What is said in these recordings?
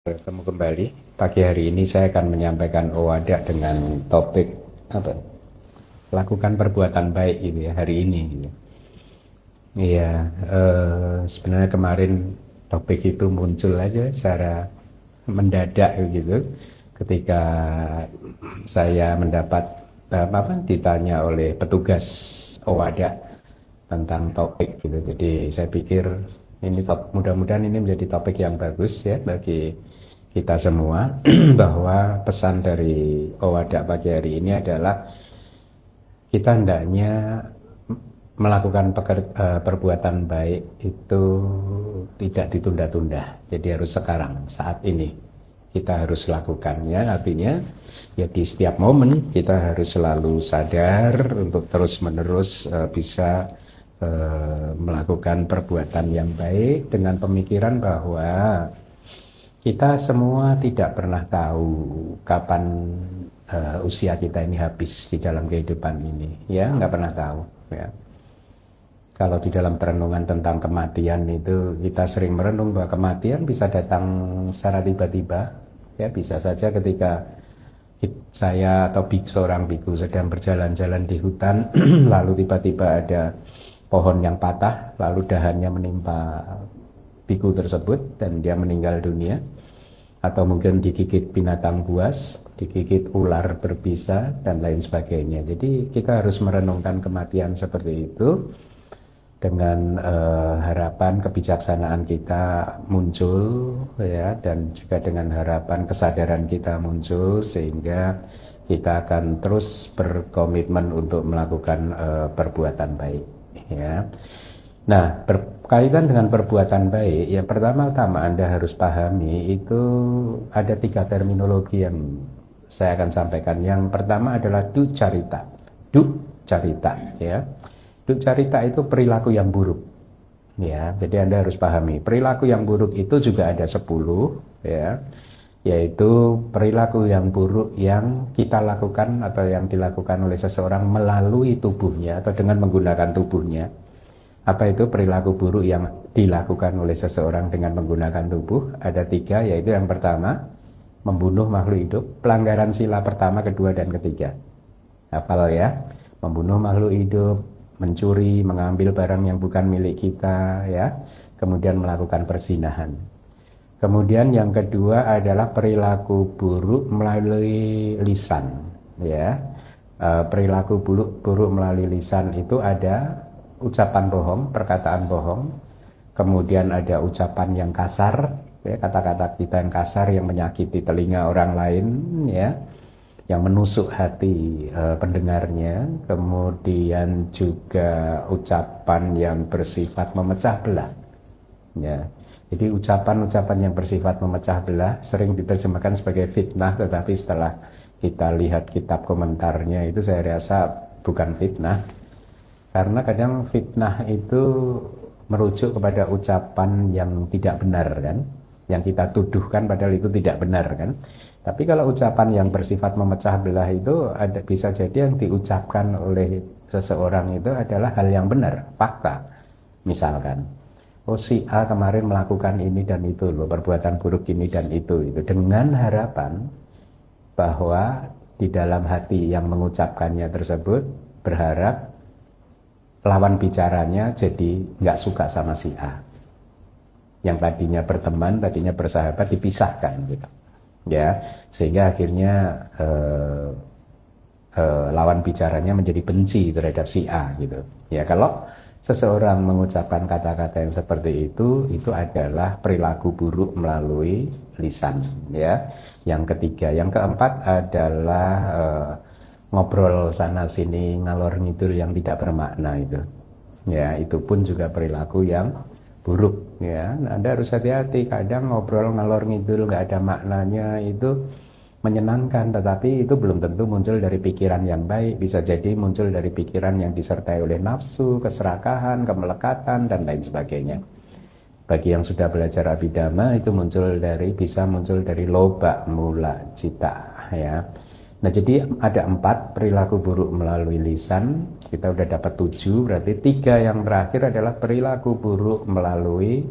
Bertemu kembali. Pagi hari ini saya akan menyampaikan Owada dengan topik apa? Lakukan perbuatan baik gitu ya hari ini. Gitu. Iya, sebenarnya kemarin topik itu muncul aja secara mendadak gitu. Ketika saya mendapat ditanya oleh petugas Owada tentang topik gitu. Jadi saya pikir ini mudah-mudahan ini menjadi topik yang bagus ya bagi kita semua bahwa pesan dari Owada pagi hari ini adalah kita hendaknya melakukan perbuatan baik itu tidak ditunda-tunda. Jadi harus sekarang, saat ini kita harus lakukannya. Artinya ya di setiap momen kita harus selalu sadar untuk terus-menerus bisa melakukan perbuatan yang baik dengan pemikiran bahwa kita semua tidak pernah tahu kapan usia kita ini habis di dalam kehidupan ini, ya nggak pernah tahu. Ya. Kalau di dalam perenungan tentang kematian itu kita sering merenung bahwa kematian bisa datang secara tiba-tiba, ya bisa saja ketika saya atau seorang biku sedang berjalan-jalan di hutan, lalu tiba-tiba ada pohon yang patah, lalu dahannya menimpa biku tersebut dan dia meninggal dunia, atau mungkin digigit binatang buas, digigit ular berbisa dan lain sebagainya. Jadi kita harus merenungkan kematian seperti itu dengan harapan kebijaksanaan kita muncul ya, dan juga dengan harapan kesadaran kita muncul sehingga kita akan terus berkomitmen untuk melakukan perbuatan baik ya. Nah, berkaitan dengan perbuatan baik, yang pertama-tama Anda harus pahami itu ada 3 terminologi yang saya akan sampaikan. Yang pertama adalah ducarita. Ducarita ya. Ducarita itu perilaku yang buruk. Ya, jadi Anda harus pahami, perilaku yang buruk itu juga ada 10 ya. Yaitu perilaku yang buruk yang kita lakukan atau yang dilakukan oleh seseorang melalui tubuhnya atau dengan menggunakan tubuhnya. Apa itu perilaku buruk yang dilakukan oleh seseorang dengan menggunakan tubuh? Ada 3, yaitu yang pertama, membunuh makhluk hidup, pelanggaran sila pertama, kedua, dan ketiga. Hafal ya, membunuh makhluk hidup, mencuri, mengambil barang yang bukan milik kita, ya, kemudian melakukan perzinahan. Kemudian yang kedua adalah perilaku buruk melalui lisan, ya. Perilaku buruk melalui lisan itu ada ucapan bohong, perkataan bohong, kemudian ada ucapan yang kasar, ya, kata-kata kita yang kasar yang menyakiti telinga orang lain, ya, yang menusuk hati pendengarnya, kemudian juga ucapan yang bersifat memecah belah, ya. Jadi ucapan-ucapan yang bersifat memecah belah sering diterjemahkan sebagai fitnah, tetapi setelah kita lihat kitab komentarnya itu saya rasa bukan fitnah. Karena kadang fitnah itu merujuk kepada ucapan yang tidak benar kan, yang kita tuduhkan padahal itu tidak benar kan. Tapi kalau ucapan yang bersifat memecah belah itu bisa jadi yang diucapkan oleh seseorang itu adalah hal yang benar, fakta. Misalkan, oh si A kemarin melakukan ini dan itu loh, perbuatan buruk ini dan itu dengan harapan bahwa di dalam hati yang mengucapkannya tersebut berharap lawan bicaranya jadi nggak suka sama si A, yang tadinya berteman, tadinya bersahabat, dipisahkan gitu ya, sehingga akhirnya lawan bicaranya menjadi benci terhadap si A gitu ya. Kalau seseorang mengucapkan kata-kata yang seperti itu adalah perilaku buruk melalui lisan ya. Yang ketiga, yang keempat adalah ngobrol sana sini ngalor ngidul yang tidak bermakna itu ya, itu pun juga perilaku yang buruk ya. Anda harus hati-hati, kadang ngobrol ngalor ngidul nggak ada maknanya itu menyenangkan, tetapi itu belum tentu muncul dari pikiran yang baik, bisa jadi muncul dari pikiran yang disertai oleh nafsu, keserakahan, kemelekatan, dan lain sebagainya. Bagi yang sudah belajar abhidhamma itu bisa muncul dari loba mula cita ya. Nah, jadi ada 4 perilaku buruk melalui lisan, kita udah dapat 7, berarti 3 yang terakhir adalah perilaku buruk melalui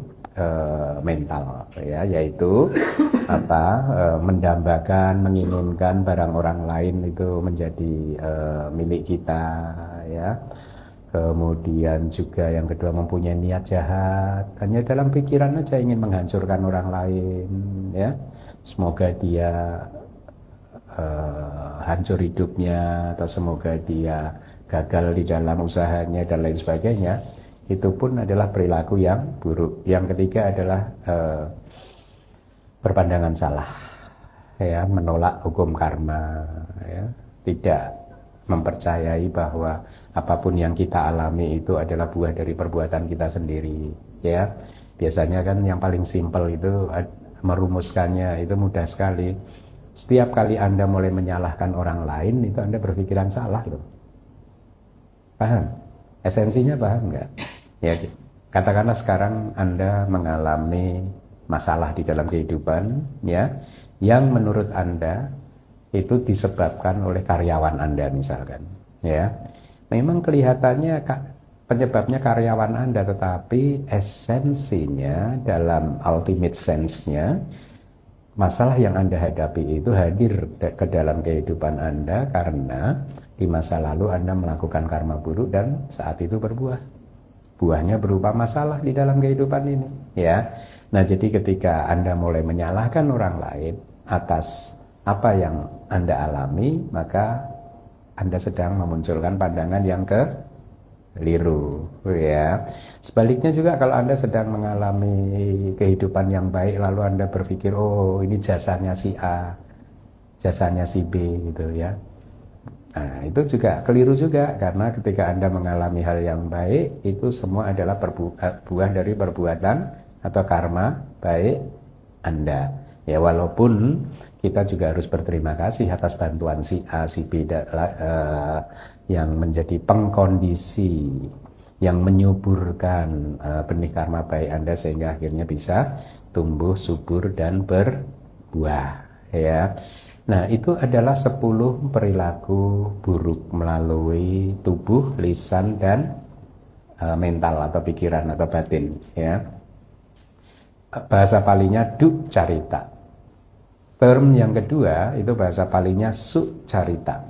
mental, ya, yaitu mendambakan, menginginkan barang orang lain itu menjadi milik kita, ya. Kemudian juga yang kedua mempunyai niat jahat, hanya dalam pikiran aja ingin menghancurkan orang lain, ya. Semoga dia hancur hidupnya, atau semoga dia gagal di dalam usahanya dan lain sebagainya. Itu pun adalah perilaku yang buruk. Yang ketiga adalah berpandangan salah, ya, menolak hukum karma, ya, tidak mempercayai bahwa apapun yang kita alami itu adalah buah dari perbuatan kita sendiri, ya. Biasanya kan yang paling simpel itu merumuskannya itu mudah sekali. Setiap kali Anda mulai menyalahkan orang lain, itu Anda berpikiran salah loh. Paham? Esensinya paham nggak? Ya, katakanlah sekarang Anda mengalami masalah di dalam kehidupan, ya, yang menurut Anda itu disebabkan oleh karyawan Anda misalkan, ya. Memang kelihatannya penyebabnya karyawan Anda, tetapi esensinya dalam ultimate sense-nya masalah yang Anda hadapi itu hadir ke dalam kehidupan Anda karena di masa lalu Anda melakukan karma buruk dan saat itu berbuah. Buahnya berupa masalah di dalam kehidupan ini, ya. Nah, jadi ketika Anda mulai menyalahkan orang lain atas apa yang Anda alami, maka Anda sedang memunculkan pandangan yang keliru, ya. Sebaliknya juga kalau Anda sedang mengalami kehidupan yang baik lalu Anda berpikir, oh ini jasanya si A, jasanya si B, gitu, ya. Nah, itu juga keliru juga, karena ketika Anda mengalami hal yang baik, itu semua adalah buah dari perbuatan atau karma baik Anda. Ya, walaupun kita juga harus berterima kasih atas bantuan si A, si B yang menjadi pengkondisi, yang menyuburkan benih karma baik Anda sehingga akhirnya bisa tumbuh subur dan berbuah, ya. Nah, itu adalah 10 perilaku buruk melalui tubuh, lisan, dan mental atau pikiran atau batin, ya. Bahasa palinya duk carita. Term yang kedua itu bahasa palinya suk carita.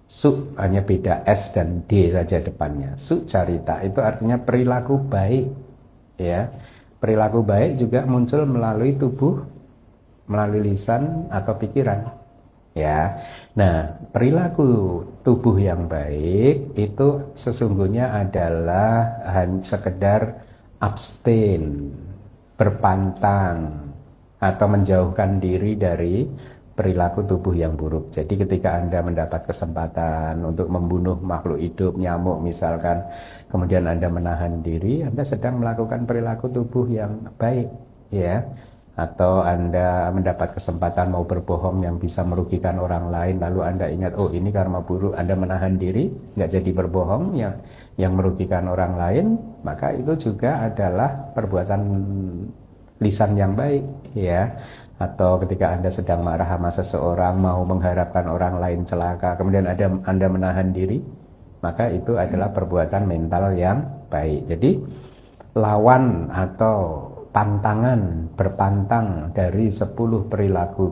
Suk hanya beda S dan D saja depannya. Suk carita itu artinya perilaku baik, ya. Perilaku baik juga muncul melalui tubuh, melalui lisan atau pikiran, ya. Nah, perilaku tubuh yang baik itu sesungguhnya adalah hanya sekedar abstain, berpantang, atau menjauhkan diri dari perilaku tubuh yang buruk. Jadi ketika Anda mendapat kesempatan untuk membunuh makhluk hidup, nyamuk misalkan, kemudian Anda menahan diri, Anda sedang melakukan perilaku tubuh yang baik, ya. Atau Anda mendapat kesempatan mau berbohong yang bisa merugikan orang lain, lalu Anda ingat, oh ini karma buruk, Anda menahan diri, nggak jadi berbohong yang merugikan orang lain, maka itu juga adalah perbuatan lisan yang baik, ya. Atau ketika Anda sedang marah sama seseorang, mau mengharapkan orang lain celaka, kemudian Anda menahan diri, maka itu adalah perbuatan mental yang baik. Jadi lawan atau pantangan, berpantang dari 10 perilaku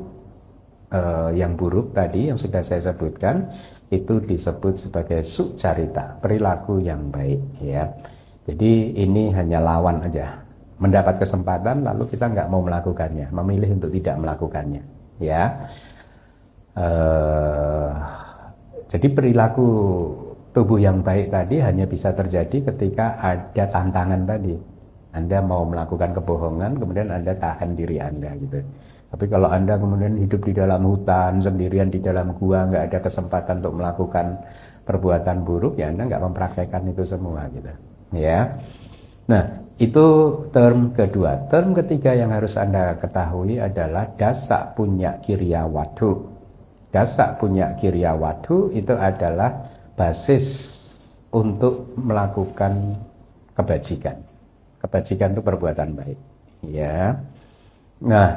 yang buruk tadi yang sudah saya sebutkan, itu disebut sebagai sucarita, perilaku yang baik, ya. Jadi ini hanya lawan aja. Mendapat kesempatan lalu kita nggak mau melakukannya, memilih untuk tidak melakukannya, ya. Jadi perilaku tubuh yang baik tadi hanya bisa terjadi ketika ada tantangan tadi. Anda mau melakukan kebohongan, kemudian Anda tahan diri Anda, gitu. Tapi kalau Anda kemudian hidup di dalam hutan, sendirian di dalam gua, nggak ada kesempatan untuk melakukan perbuatan buruk, ya Anda nggak mempraktekkan itu semua, gitu, ya. Nah, itu term kedua. Term ketiga yang harus Anda ketahui adalah dasa punya kirya wadu. Dasa punya kirya wadu itu adalah basis untuk melakukan kebajikan. Kebajikan itu perbuatan baik, ya. Nah,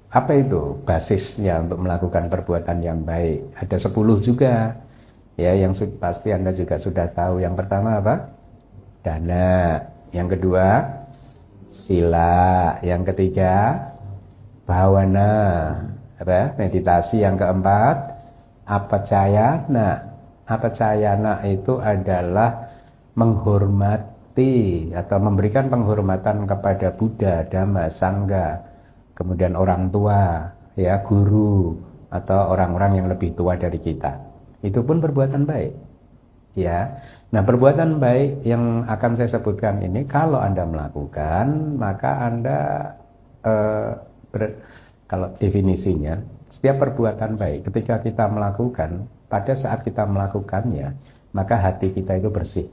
apa itu basisnya untuk melakukan perbuatan yang baik? Ada 10 juga, ya, yang pasti Anda juga sudah tahu. Yang pertama apa? Dana, yang kedua sila, yang ketiga bhavana, apa? Meditasi, yang keempat apacayana. Apacayana itu adalah menghormati atau memberikan penghormatan kepada Buddha, Dhamma, Sangha, kemudian orang tua, ya, guru atau orang-orang yang lebih tua dari kita. Itu pun perbuatan baik. Ya. Nah, perbuatan baik yang akan saya sebutkan ini kalau Anda melakukan, maka Anda kalau definisinya, setiap perbuatan baik ketika kita melakukan, pada saat kita melakukannya, maka hati kita itu bersih.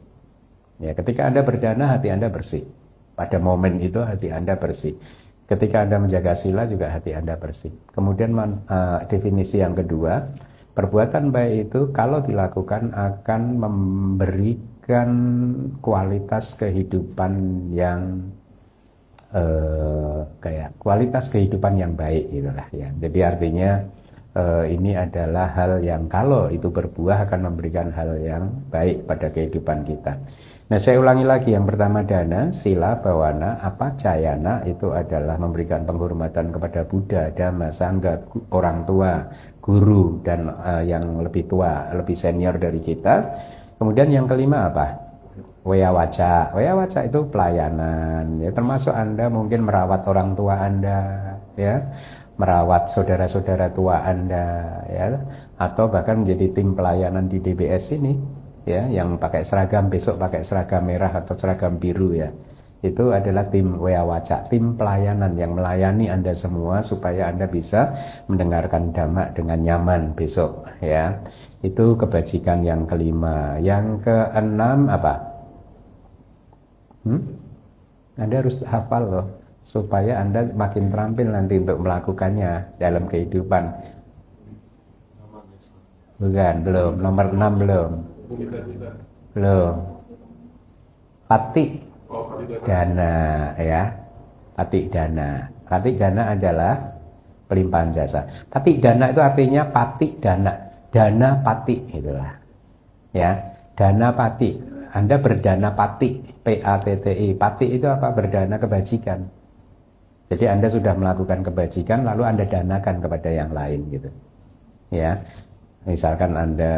Ya, ketika Anda berdana, hati Anda bersih. Pada momen itu hati Anda bersih. Ketika Anda menjaga sila juga hati Anda bersih. Kemudian definisi yang kedua, perbuatan baik itu kalau dilakukan akan memberikan kualitas kehidupan yang kayak kualitas kehidupan yang baik itulah ya. Jadi artinya ini adalah hal yang kalau itu berbuah akan memberikan hal yang baik pada kehidupan kita. Nah, saya ulangi lagi, yang pertama dana, sila, bhavana, apacayana itu adalah memberikan penghormatan kepada Buddha, Dhamma, Sangha, orang tua, guru, dan yang lebih tua, lebih senior dari kita. Kemudian yang kelima apa? Weyawaca. Weyawaca itu pelayanan, ya, termasuk Anda mungkin merawat orang tua Anda, ya, merawat saudara-saudara tua Anda, ya, atau bahkan menjadi tim pelayanan di DBS ini, ya, yang pakai seragam, besok pakai seragam merah atau seragam biru, ya. Itu adalah tim Weyawaca, tim pelayanan yang melayani Anda semua supaya Anda bisa mendengarkan Dhamma dengan nyaman besok, ya. Itu kebajikan yang kelima. Yang keenam apa? Anda harus hafal loh, supaya Anda makin terampil nanti untuk melakukannya dalam kehidupan. Bukan, belum. Nomor 6 belum. Belum. Patik dana, ya. Patik dana. Patik dana adalah pelimpahan jasa. Patik dana itu artinya patik dana. Dana patik itulah. Ya, dana patik. Anda berdana patik, P-A-T-T-I. Patik itu apa? Berdana kebajikan. Jadi Anda sudah melakukan kebajikan, lalu Anda danakan kepada yang lain gitu. Ya, misalkan Anda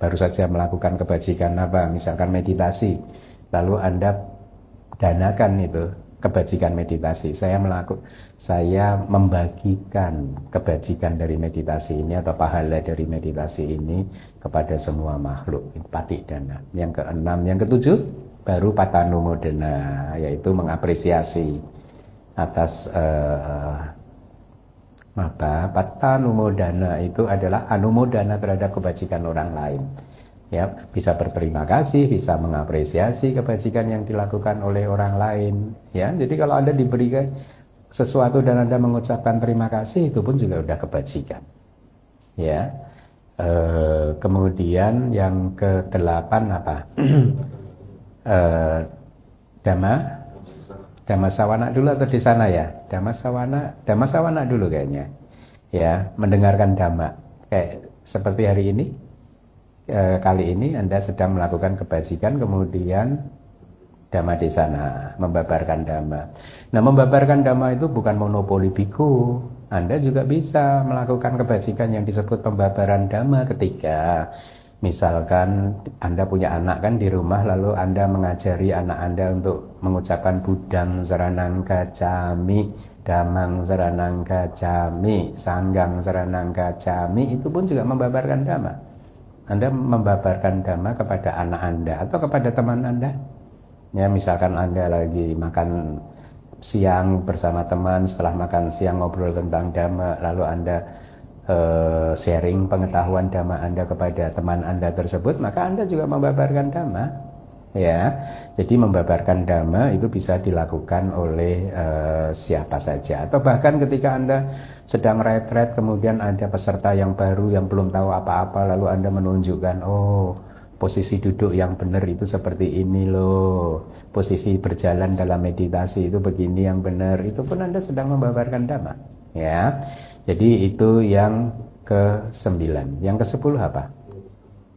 baru saja melakukan kebajikan apa? Misalkan meditasi, lalu Anda danakan itu kebajikan meditasi. Saya membagikan kebajikan dari meditasi ini atau pahala dari meditasi ini kepada semua makhluk. Patik dana. Yang keenam, yang ketujuh baru patanumodana, yaitu mengapresiasi atas patanumodana itu adalah anumodana terhadap kebajikan orang lain. Ya, bisa berterima kasih, bisa mengapresiasi kebajikan yang dilakukan oleh orang lain. Ya, jadi kalau Anda diberikan sesuatu dan Anda mengucapkan terima kasih, itu pun juga udah kebajikan. Ya, kemudian yang ke-8 apa? Dhamma sawana dulu atau di sana ya? Dhamma sawana dulu kayaknya. Ya, mendengarkan dhamma. Kayak seperti hari ini. Kali ini Anda sedang melakukan kebajikan, kemudian dhamma di sana, membabarkan dhamma. Nah, membabarkan dhamma itu bukan monopoli biku. Anda juga bisa melakukan kebajikan yang disebut pembabaran dhamma ketika misalkan Anda punya anak kan di rumah, lalu Anda mengajari anak Anda untuk mengucapkan Buddhang saranang gacchami, Dhammang saranang gacchami, Sangghang saranang gacchami, itu pun juga membabarkan dhamma. Anda membabarkan dhamma kepada anak Anda atau kepada teman Anda. Ya, misalkan Anda lagi makan siang bersama teman, setelah makan siang ngobrol tentang dhamma, lalu Anda sharing pengetahuan dhamma Anda kepada teman Anda tersebut, maka Anda juga membabarkan dhamma. Ya, jadi membabarkan dhamma itu bisa dilakukan oleh siapa saja, atau bahkan ketika Anda sedang retret, kemudian ada peserta yang baru yang belum tahu apa-apa, lalu Anda menunjukkan, oh, posisi duduk yang benar itu seperti ini loh, posisi berjalan dalam meditasi itu begini yang benar, itu pun Anda sedang membabarkan dhamma. Ya, jadi itu yang ke-9. Yang ke-10 apa?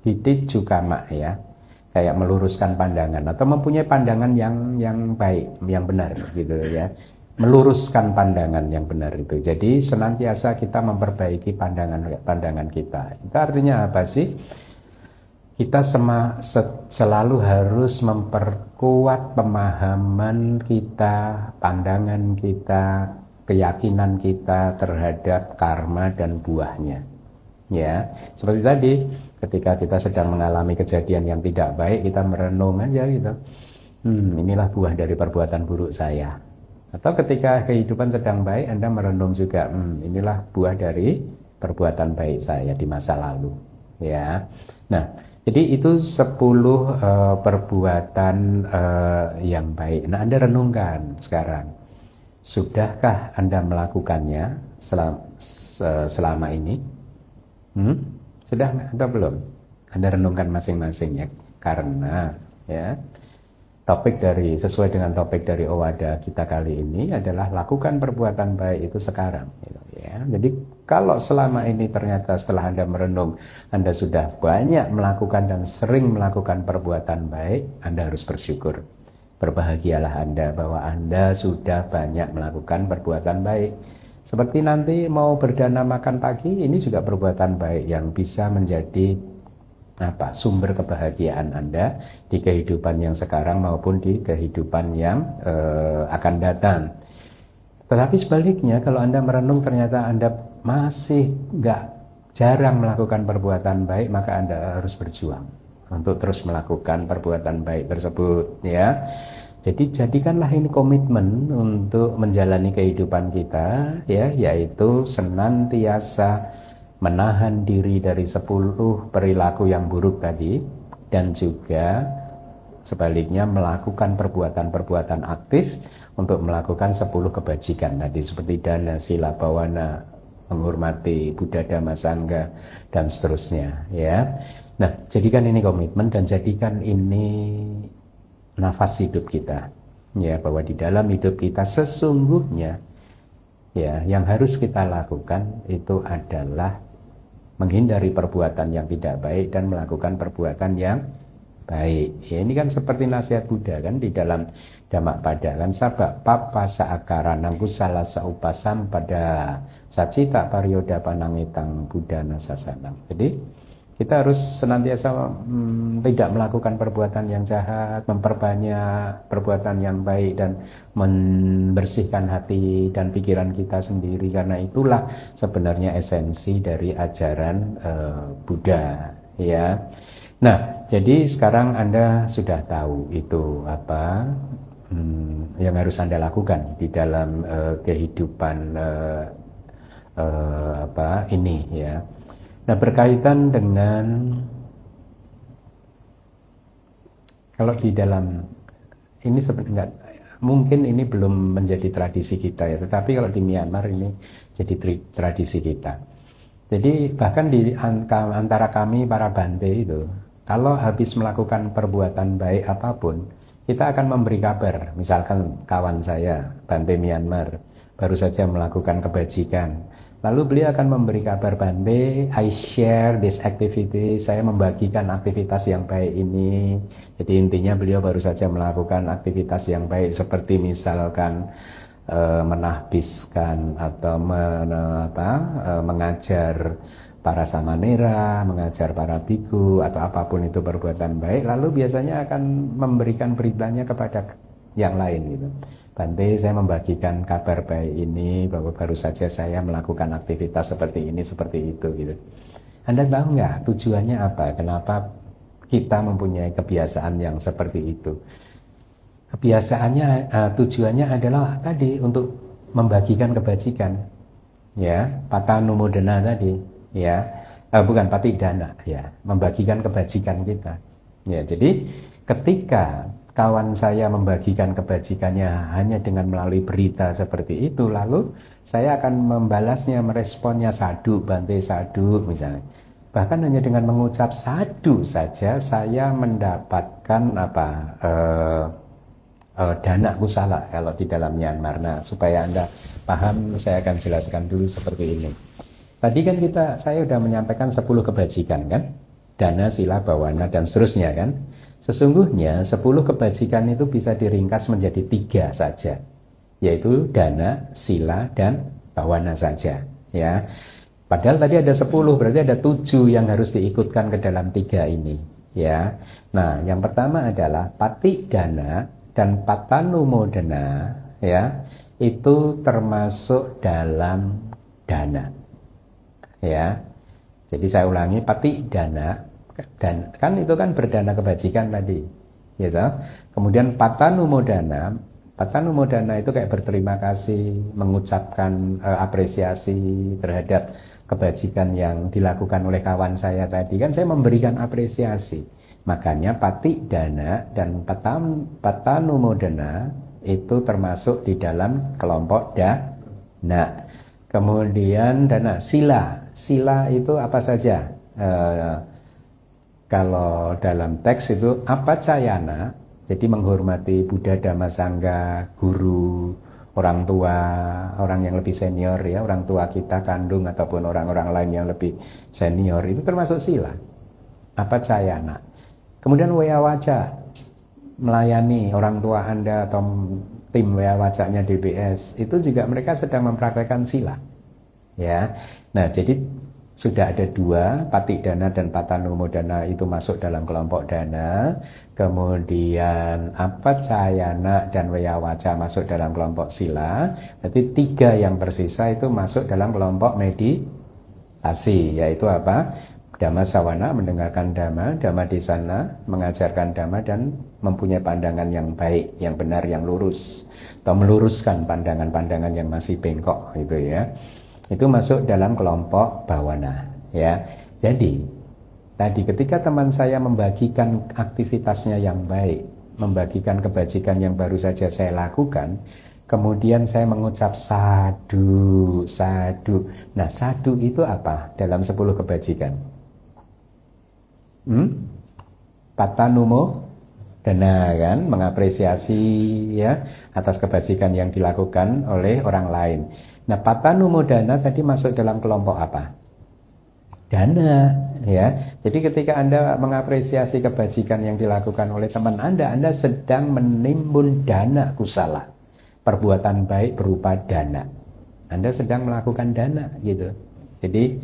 Ditit jukama, ya. kayak meluruskan pandangan atau mempunyai pandangan yang baik, yang benar gitu ya. Meluruskan pandangan yang benar itu. Jadi senantiasa kita memperbaiki pandangan kita. Itu artinya apa sih? Kita selalu harus memperkuat pemahaman kita, pandangan kita, keyakinan kita terhadap karma dan buahnya. Ya, seperti tadi, ketika kita sedang mengalami kejadian yang tidak baik, kita merenung aja gitu. Inilah buah dari perbuatan buruk saya. Atau ketika kehidupan sedang baik, Anda merenung juga, inilah buah dari perbuatan baik saya di masa lalu. Ya, nah. Jadi itu 10 perbuatan yang baik. Nah, Anda renungkan sekarang. Sudahkah Anda melakukannya selama ini? Sudah atau belum? Anda renungkan masing-masing ya. Karena ya, sesuai dengan topik dari Owada kita kali ini adalah lakukan perbuatan baik itu sekarang. Gitu, ya. Jadi kalau selama ini ternyata setelah Anda merenung, Anda sudah banyak melakukan dan sering melakukan perbuatan baik, Anda harus bersyukur. Berbahagialah Anda bahwa Anda sudah banyak melakukan perbuatan baik. Seperti nanti mau berdana makan pagi, ini juga perbuatan baik yang bisa menjadi sumber kebahagiaan Anda di kehidupan yang sekarang maupun di kehidupan yang akan datang. Tetapi sebaliknya, kalau Anda merenung ternyata Anda masih jarang melakukan perbuatan baik, maka Anda harus berjuang untuk terus melakukan perbuatan baik tersebut, ya. Jadi jadikanlah ini komitmen untuk menjalani kehidupan kita, ya, yaitu senantiasa menahan diri dari 10 perilaku yang buruk tadi, dan juga sebaliknya melakukan perbuatan-perbuatan aktif untuk melakukan 10 kebajikan tadi, seperti dana, sila, bawana, menghormati Buddha, Dhamma, Sangha, dan seterusnya, ya. Nah, jadikan ini komitmen dan jadikan ini nafas hidup kita, ya, bahwa di dalam hidup kita sesungguhnya, ya, yang harus kita lakukan itu adalah menghindari perbuatan yang tidak baik dan melakukan perbuatan yang baik. Ya, ini kan seperti nasihat Buddha kan di dalam Dhammapada kan, sabak papa saakaranang kusala saupasam pada sacita paryoda panangitang Buddha nasasanam. Jadi kita harus senantiasa tidak melakukan perbuatan yang jahat, memperbanyak perbuatan yang baik dan membersihkan hati dan pikiran kita sendiri, karena itulah sebenarnya esensi dari ajaran Buddha, ya. Nah, jadi sekarang Anda sudah tahu itu apa yang harus Anda lakukan di dalam kehidupan ini, ya. Nah, berkaitan dengan kalau di dalam ini sebenarnya mungkin ini belum menjadi tradisi kita, ya, tetapi kalau di Myanmar ini jadi tradisi kita. Jadi bahkan di antara kami para Bante itu, kalau habis melakukan perbuatan baik apapun, kita akan memberi kabar. Misalkan kawan saya, Bante Myanmar, baru saja melakukan kebajikan. Lalu beliau akan memberi kabar, Bante, I share this activity, saya membagikan aktivitas yang baik ini. Jadi intinya beliau baru saja melakukan aktivitas yang baik, seperti misalkan menahbiskan atau mengajar para samanera, mengajar para biku, atau apapun itu perbuatan baik, lalu biasanya akan memberikan beritanya kepada yang lain gitu. Bante, saya membagikan kabar baik ini bahwa baru saja saya melakukan aktivitas seperti ini, seperti itu gitu. Anda tahu nggak tujuannya apa? Kenapa kita mempunyai kebiasaan yang seperti itu? Kebiasaannya, tujuannya adalah tadi untuk membagikan kebajikan, ya, patanumodana tadi, ya, bukan patidana, ya, membagikan kebajikan kita, ya. Jadi ketika kawan saya membagikan kebajikannya hanya dengan melalui berita seperti itu, lalu saya akan membalasnya, meresponnya sadu, Bante sadu misalnya. Bahkan hanya dengan mengucap sadu saja saya mendapatkan dana kusala kalau di dalam Myanmar. Nah, supaya Anda paham, saya akan jelaskan dulu seperti ini. Tadi kan saya sudah menyampaikan 10 kebajikan kan, dana, sila, bawana, dan seterusnya kan. Sesungguhnya 10 kebajikan itu bisa diringkas menjadi 3 saja, yaitu dana, sila, dan bawana saja. Ya, padahal tadi ada 10, berarti ada 7 yang harus diikutkan ke dalam 3 ini. Ya, nah yang pertama adalah pati dana dan patanumodana. Ya, itu termasuk dalam dana. Ya, jadi saya ulangi, pati dana, dan kan itu kan berdana kebajikan tadi, gitu. Kemudian patanumodana, patanumodana itu kayak berterima kasih, mengucapkan apresiasi terhadap kebajikan yang dilakukan oleh kawan saya tadi, kan saya memberikan apresiasi. Makanya pati dana dan patanumodana itu termasuk di dalam kelompok dana. Kemudian dana sila, sila itu apa saja? Kalau dalam teks itu apacayana, jadi menghormati Buddha, Dhamma, Sangha, guru, orang tua, orang yang lebih senior ya, orang tua kita kandung ataupun orang-orang lain yang lebih senior, itu termasuk sila. Apacayana. Kemudian weyawaca, melayani orang tua Anda atau tim weyawacanya DBS, itu juga mereka sedang mempraktekkan sila. Ya. Nah, jadi sudah ada 2, pati dana dan patanumodana itu masuk dalam kelompok dana. Kemudian apacayana dan weyawaca masuk dalam kelompok sila. Berarti 3 yang tersisa itu masuk dalam kelompok meditasi, yaitu apa? Dhamma sawana, mendengarkan dhamma, dhamma desana, mengajarkan dhamma, dan mempunyai pandangan yang baik, yang benar, yang lurus, atau meluruskan pandangan-pandangan yang masih bengkok, gitu ya. Itu masuk dalam kelompok bawana, ya. Jadi tadi ketika teman saya membagikan aktivitasnya yang baik, membagikan kebajikan yang baru saja saya lakukan, kemudian saya mengucap sadu, sadu. Nah, sadu itu apa dalam 10 kebajikan? Patanumo dana, kan, mengapresiasi ya atas kebajikan yang dilakukan oleh orang lain. Nah, patanumodana tadi masuk dalam kelompok apa? Dana, ya. Jadi ketika Anda mengapresiasi kebajikan yang dilakukan oleh teman Anda sedang menimbun dana kusala, perbuatan baik berupa dana. Anda sedang melakukan dana, gitu. Jadi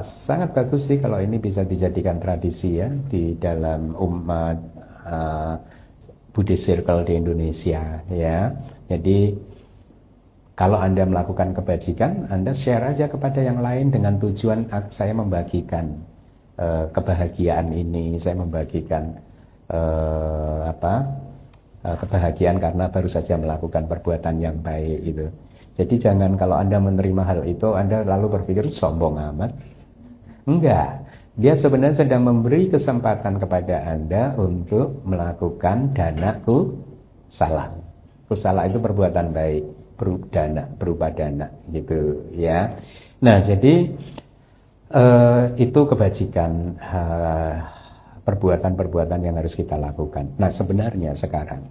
sangat bagus sih kalau ini bisa dijadikan tradisi ya di dalam umat Buddhist Circle di Indonesia, ya. Jadi kalau Anda melakukan kebajikan, Anda share aja kepada yang lain dengan tujuan saya membagikan kebahagiaan ini, saya membagikan kebahagiaan karena baru saja melakukan perbuatan yang baik itu. Jadi jangan kalau Anda menerima hal itu, Anda lalu berpikir sombong amat. Enggak, dia sebenarnya sedang memberi kesempatan kepada Anda untuk melakukan dana kusala. Kusala itu perbuatan baik, berupa dana, gitu ya. Nah, jadi itu kebajikan, perbuatan-perbuatan yang harus kita lakukan. Nah, sebenarnya sekarang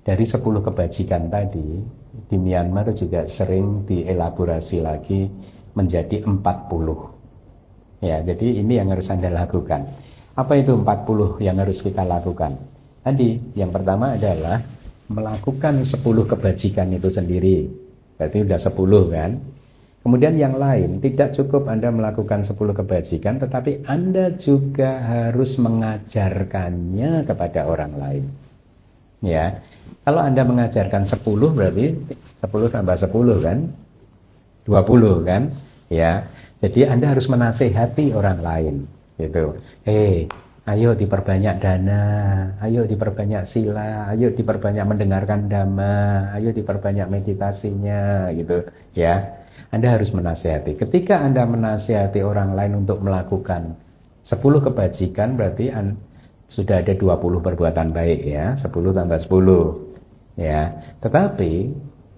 dari 10 kebajikan tadi di Myanmar juga sering dielaborasi lagi menjadi 40. Ya, jadi ini yang harus Anda lakukan. Apa itu 40 yang harus kita lakukan? Tadi yang pertama adalah melakukan 10 kebajikan itu sendiri. Berarti sudah 10 kan? Kemudian yang lain, tidak cukup Anda melakukan 10 kebajikan, tetapi Anda juga harus mengajarkannya kepada orang lain. Ya, kalau Anda mengajarkan 10 berarti 10 tambah 10 kan? 20 kan? Ya, jadi Anda harus menasehati orang lain. Gitu. Ayo diperbanyak dana, ayo diperbanyak sila, ayo diperbanyak mendengarkan dhamma, ayo diperbanyak meditasinya, gitu. Ya. Anda harus menasihati. Ketika Anda menasihati orang lain untuk melakukan 10 kebajikan, berarti sudah ada 20 perbuatan baik ya, 10 tambah 10. Ya. Tetapi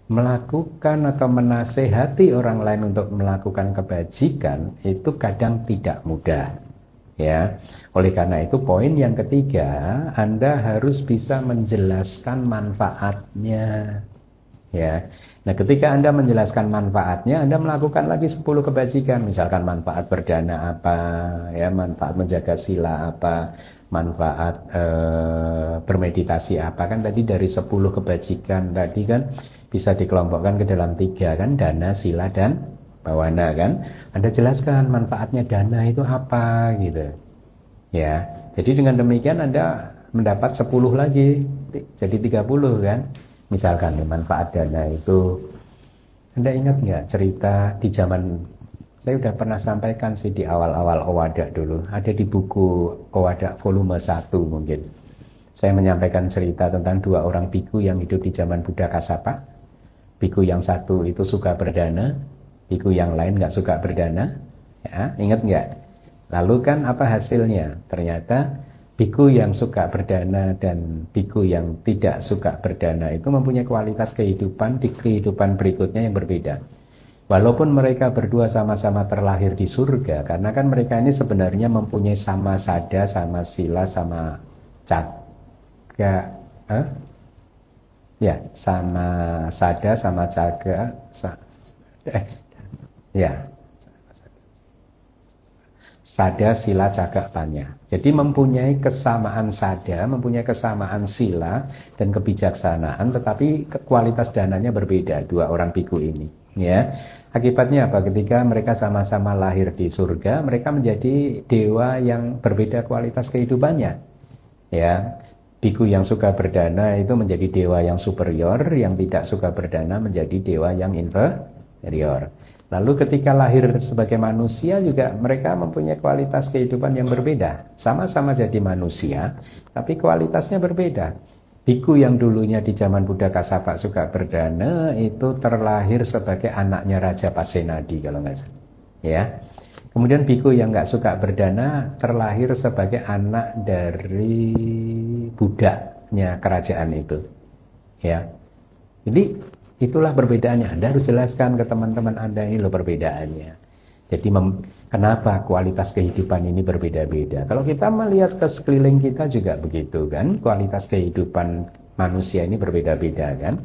melakukan atau menasihati orang lain untuk melakukan kebajikan itu kadang tidak mudah. Ya. Oleh karena itu poin yang ketiga, Anda harus bisa menjelaskan manfaatnya. Ya. Nah, ketika Anda menjelaskan manfaatnya, Anda melakukan lagi 10 kebajikan, misalkan manfaat berdana apa, ya, manfaat menjaga sila apa, manfaat bermeditasi apa. Kan tadi dari 10 kebajikan tadi kan bisa dikelompokkan ke dalam 3 kan, dana, sila, dan bawana kan. Anda jelaskan manfaatnya dana itu apa gitu. Ya, jadi dengan demikian Anda mendapat 10 lagi, jadi 30 kan. Misalkan manfaat dana itu, Anda ingat nggak cerita di zaman, saya udah pernah sampaikan sih di awal-awal Owada dulu, ada di buku Owada volume 1 mungkin. Saya menyampaikan cerita tentang 2 orang biku yang hidup di zaman Buddha Kassapa. Biku yang satu itu suka berdana, biku yang lain nggak suka berdana. Ya, ingat nggak? Lalu kan apa hasilnya? Ternyata biku yang suka berdana dan biku yang tidak suka berdana itu mempunyai kualitas kehidupan di kehidupan berikutnya yang berbeda. Walaupun mereka berdua sama-sama terlahir di surga, karena kan mereka ini sebenarnya mempunyai sama sada, sama sila, sama caga, ya, sama sada, sama caga, ya, sada, sila, caga, panya. Jadi mempunyai kesamaan sada, mempunyai kesamaan sila dan kebijaksanaan, tetapi kualitas dananya berbeda 2 orang biku ini. Ya, akibatnya apa? Ketika mereka sama-sama lahir di surga, mereka menjadi dewa yang berbeda kualitas kehidupannya. Ya, biku yang suka berdana itu menjadi dewa yang superior, yang tidak suka berdana menjadi dewa yang inferior. Lalu ketika lahir sebagai manusia juga mereka mempunyai kualitas kehidupan yang berbeda. Sama-sama jadi manusia, tapi kualitasnya berbeda. Biku yang dulunya di zaman Buddha Kassapa suka berdana itu terlahir sebagai anaknya Raja Pasenadi kalau nggak salah. Ya. Kemudian biku yang nggak suka berdana terlahir sebagai anak dari budaknya kerajaan itu. Ya. Jadi itulah perbedaannya. Anda harus jelaskan ke teman-teman Anda ini loh perbedaannya. Jadi kenapa kualitas kehidupan ini berbeda-beda? Kalau kita melihat ke sekeliling kita juga begitu kan, kualitas kehidupan manusia ini berbeda-beda kan.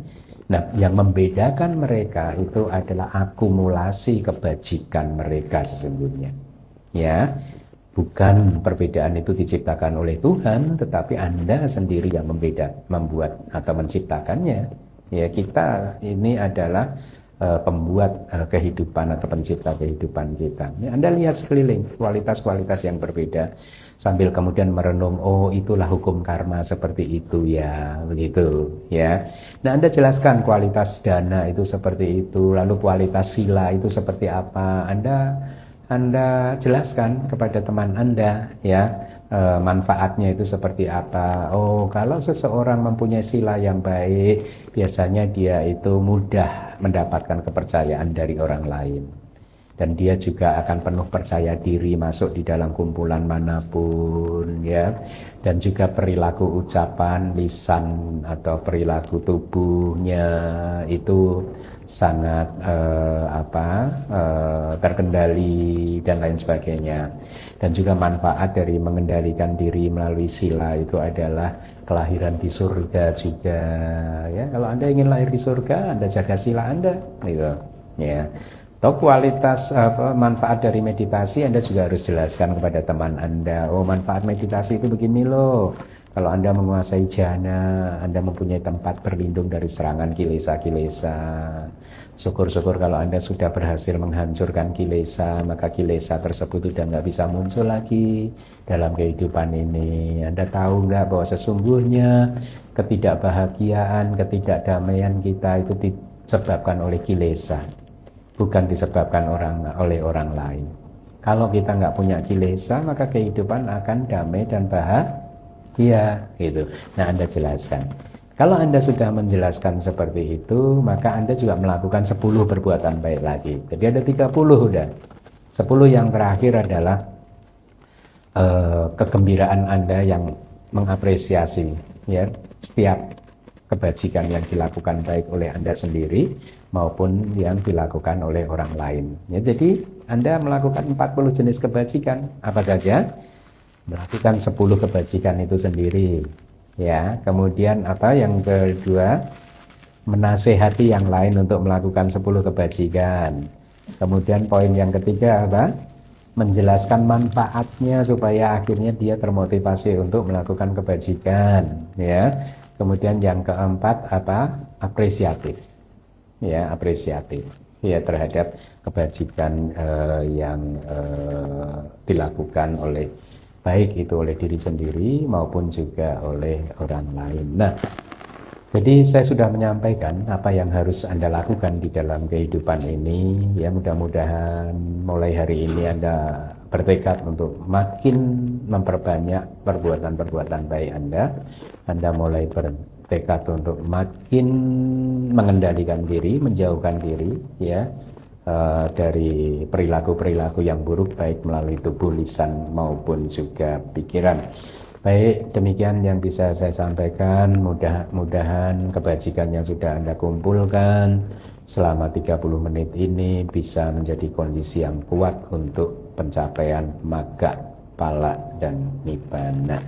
Nah, yang membedakan mereka itu adalah akumulasi kebajikan mereka sesungguhnya. Ya, bukan perbedaan itu diciptakan oleh Tuhan, tetapi Anda sendiri yang membuat atau menciptakannya. Ya, kita ini adalah pembuat kehidupan atau pencipta kehidupan kita. Ya, Anda lihat sekeliling kualitas-kualitas yang berbeda sambil kemudian merenung, oh itulah hukum karma seperti itu ya, begitu ya. Nah, Anda jelaskan kualitas dana itu seperti itu, lalu kualitas sila itu seperti apa. Anda jelaskan kepada teman Anda ya. Manfaatnya itu seperti apa. Oh, kalau seseorang mempunyai sila yang baik, biasanya dia itu mudah mendapatkan kepercayaan dari orang lain, dan dia juga akan penuh percaya diri masuk di dalam kumpulan manapun ya. Dan juga perilaku ucapan, lisan atau perilaku tubuhnya itu sangat terkendali dan lain sebagainya. Dan juga manfaat dari mengendalikan diri melalui sila itu adalah kelahiran di surga juga ya. Kalau Anda ingin lahir di surga, Anda jaga sila Anda gitu ya. Atau kualitas manfaat dari meditasi Anda juga harus jelaskan kepada teman Anda. Oh, manfaat meditasi itu begini loh. Kalau Anda menguasai jhana, Anda mempunyai tempat berlindung dari serangan kilesa-kilesa. Syukur-syukur kalau Anda sudah berhasil menghancurkan kilesa, maka kilesa tersebut sudah nggak bisa muncul lagi dalam kehidupan ini. Anda tahu nggak bahwa sesungguhnya ketidakbahagiaan, ketidakdamaian kita itu disebabkan oleh kilesa, bukan disebabkan oleh orang lain. Kalau kita nggak punya kilesa, maka kehidupan akan damai dan bahagia gitu. Nah, Anda jelaskan. Kalau Anda sudah menjelaskan seperti itu, maka Anda juga melakukan 10 perbuatan baik lagi. Jadi ada 30 udah. 10 yang terakhir adalah kegembiraan Anda yang mengapresiasi ya setiap kebajikan yang dilakukan baik oleh Anda sendiri maupun yang dilakukan oleh orang lain. Ya, jadi Anda melakukan 40 jenis kebajikan. Apa saja? Melakukan 10 kebajikan itu sendiri. Ya, kemudian apa yang kedua? Menasehati yang lain untuk melakukan 10 kebajikan. Kemudian poin yang ketiga apa? menjelaskan manfaatnya supaya akhirnya dia termotivasi untuk melakukan kebajikan, ya. Kemudian yang keempat apa? Apresiatif, ya, apresiatif, ya, terhadap kebajikan yang dilakukan oleh baik itu oleh diri sendiri maupun juga oleh orang lain. Nah, jadi saya sudah menyampaikan apa yang harus Anda lakukan di dalam kehidupan ini. Ya, mudah-mudahan mulai hari ini Anda bertekad untuk makin memperbanyak perbuatan-perbuatan baik Anda. Anda mulai bertekad untuk makin mengendalikan diri, menjauhkan diri, ya, dari perilaku-perilaku yang buruk baik melalui tubuh, lisan maupun juga pikiran. Baik, demikian yang bisa saya sampaikan. Mudah-mudahan kebajikan yang sudah Anda kumpulkan selama 30 menit ini bisa menjadi kondisi yang kuat untuk pencapaian magga, pala, dan nibbana.